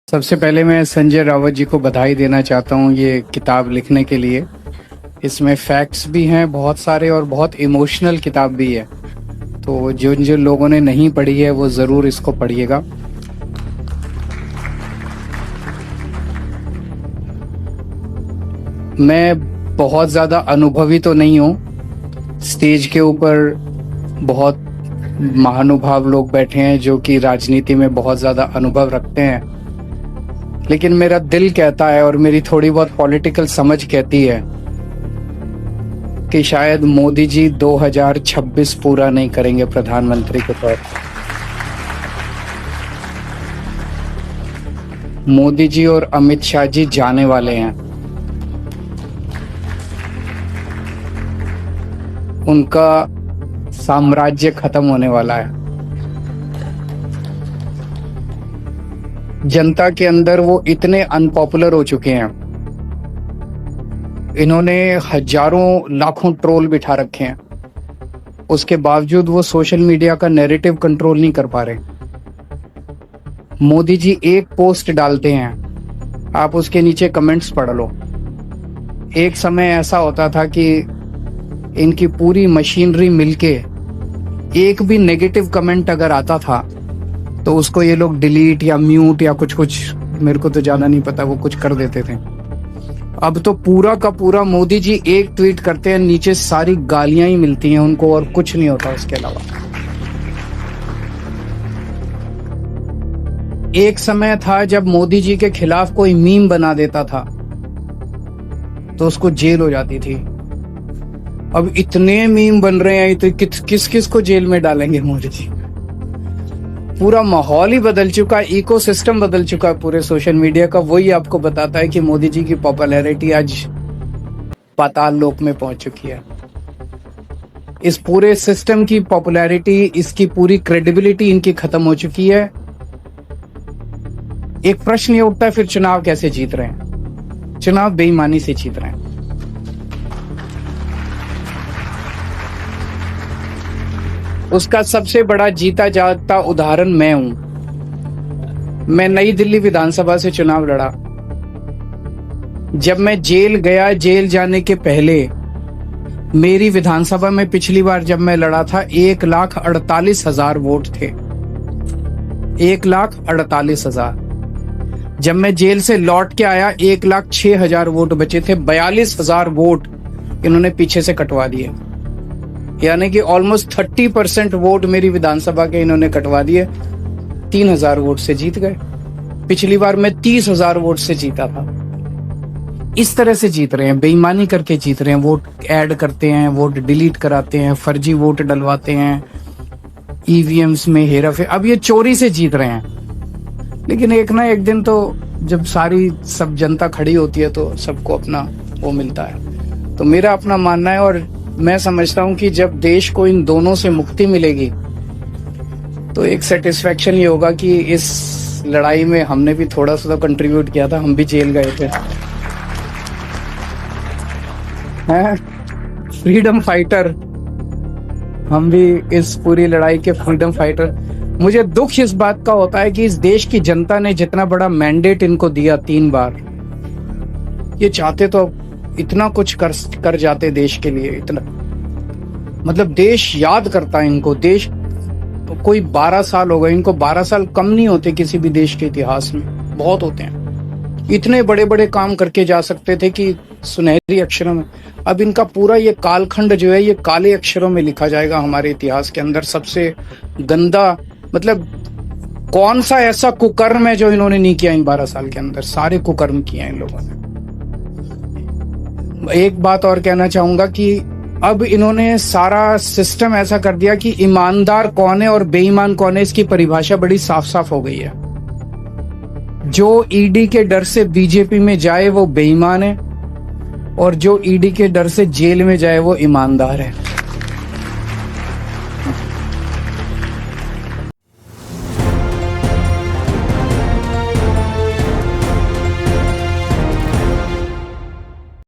सबसे पहले मैं संजय रावत जी को बधाई देना चाहता हूँ ये किताब लिखने के लिए। इसमें फैक्ट्स भी हैं बहुत सारे और बहुत इमोशनल किताब भी है। तो जिन जिन लोगों ने नहीं पढ़ी है वो ज़रूर इसको पढ़िएगा। मैं बहुत ज़्यादा अनुभवी तो नहीं हूँ। स्टेज के ऊपर बहुत महानुभाव लोग बैठे हैं जो कि राजनीति में बहुत ज़्यादा अनुभव रखते हैं, लेकिन मेरा दिल कहता है और मेरी थोड़ी बहुत पॉलिटिकल समझ कहती है कि शायद मोदी जी 2026 पूरा नहीं करेंगे प्रधानमंत्री के तौर पर। मोदी जी और अमित शाह जी जाने वाले हैं। उनका साम्राज्य खत्म होने वाला है। जनता के अंदर वो इतने अनपॉपुलर हो चुके हैं। इन्होंने हजारों लाखों ट्रोल बिठा रखे हैं, उसके बावजूद वो सोशल मीडिया का नैरेटिव कंट्रोल नहीं कर पा रहे। मोदी जी एक पोस्ट डालते हैं, आप उसके नीचे कमेंट्स पढ़ लो। एक समय ऐसा होता था कि इनकी पूरी मशीनरी मिलके एक भी नेगेटिव कमेंट अगर आता था तो उसको ये लोग डिलीट या म्यूट या कुछ मेरे को तो ज्यादा नहीं पता, वो कुछ कर देते थे। अब तो पूरा का पूरा मोदी जी एक ट्वीट करते हैं, नीचे सारी गालियां ही मिलती हैं उनको और कुछ नहीं होता उसके अलावा। एक समय था जब मोदी जी के खिलाफ कोई मीम बना देता था तो उसको जेल हो जाती थी। अब इतने मीम बन रहे हैं तो किस किस को जेल में डालेंगे मोदी जी। पूरा माहौल ही बदल चुका है, इकोसिस्टम बदल चुका है पूरे सोशल मीडिया का। वही आपको बताता है कि मोदी जी की पॉपुलैरिटी आज पाताल लोक में पहुंच चुकी है। इस पूरे सिस्टम की पॉपुलैरिटी, इसकी पूरी क्रेडिबिलिटी इनकी खत्म हो चुकी है। एक प्रश्न ये उठता है, फिर चुनाव कैसे जीत रहे हैं? चुनाव बेईमानी से जीत रहे हैं। उसका सबसे बड़ा जीता जाता उदाहरण मैं हूं। मैं नई दिल्ली विधानसभा से चुनाव लड़ा। जब मैं जेल गया, जेल जाने के पहले मेरी विधानसभा में पिछली बार जब मैं लड़ा था 1,48,000 वोट थे। 1,48,000। जब मैं जेल से लौट के आया 1,06,000 वोट बचे थे। 42,000 वोट इन्होंने पीछे से कटवा दिए, यानी कि ऑलमोस्ट 30% वोट मेरी विधानसभा के इन्होंने कटवा दिए। 3,000 वोट से जीत गए। पिछली बार मैं 30,000 वोट से जीता था। इस तरह से जीत रहे हैं, बेईमानी करके जीत रहे हैं। वोट ऐड करते हैं, वोट डिलीट कराते हैं, फर्जी वोट डलवाते हैं, ईवीएम्स में हेराफेरी। अब ये चोरी से जीत रहे हैं। लेकिन एक ना एक दिन तो जब सब जनता खड़ी होती है तो सबको अपना वो मिलता है। तो मेरा अपना मानना है और मैं समझता हूं कि जब देश को इन दोनों से मुक्ति मिलेगी तो एक सेटिस्फेक्शन ये होगा कि इस लड़ाई में हमने भी थोड़ा सा तो कंट्रीब्यूट किया था। हम भी जेल गए थे, फ्रीडम फाइटर। हम भी इस पूरी लड़ाई के फ्रीडम फाइटर। मुझे दुख इस बात का होता है कि इस देश की जनता ने जितना बड़ा मैंडेट इनको दिया 3 बार, ये चाहते तो इतना कुछ कर जाते देश के लिए। इतना मतलब देश याद करता है इनको। देश तो कोई 12 साल हो गए इनको। 12 साल कम नहीं होते किसी भी देश के इतिहास में, बहुत होते हैं। इतने बड़े बड़े काम करके जा सकते थे कि सुनहरी अक्षरों में। अब इनका पूरा ये कालखंड जो है ये काले अक्षरों में लिखा जाएगा हमारे इतिहास के अंदर। सबसे गंदा, मतलब कौन सा ऐसा कुकर्म है जो इन्होंने नहीं किया इन 12 साल के अंदर? सारे कुकर्म किए हैं इन लोगों ने। एक बात और कहना चाहूंगा कि अब इन्होंने सारा सिस्टम ऐसा कर दिया कि ईमानदार कौन है और बेईमान कौन है इसकी परिभाषा बड़ी साफ साफ हो गई है। जो ईडी के डर से बीजेपी में जाए वो बेईमान है और जो ईडी के डर से जेल में जाए वो ईमानदार है।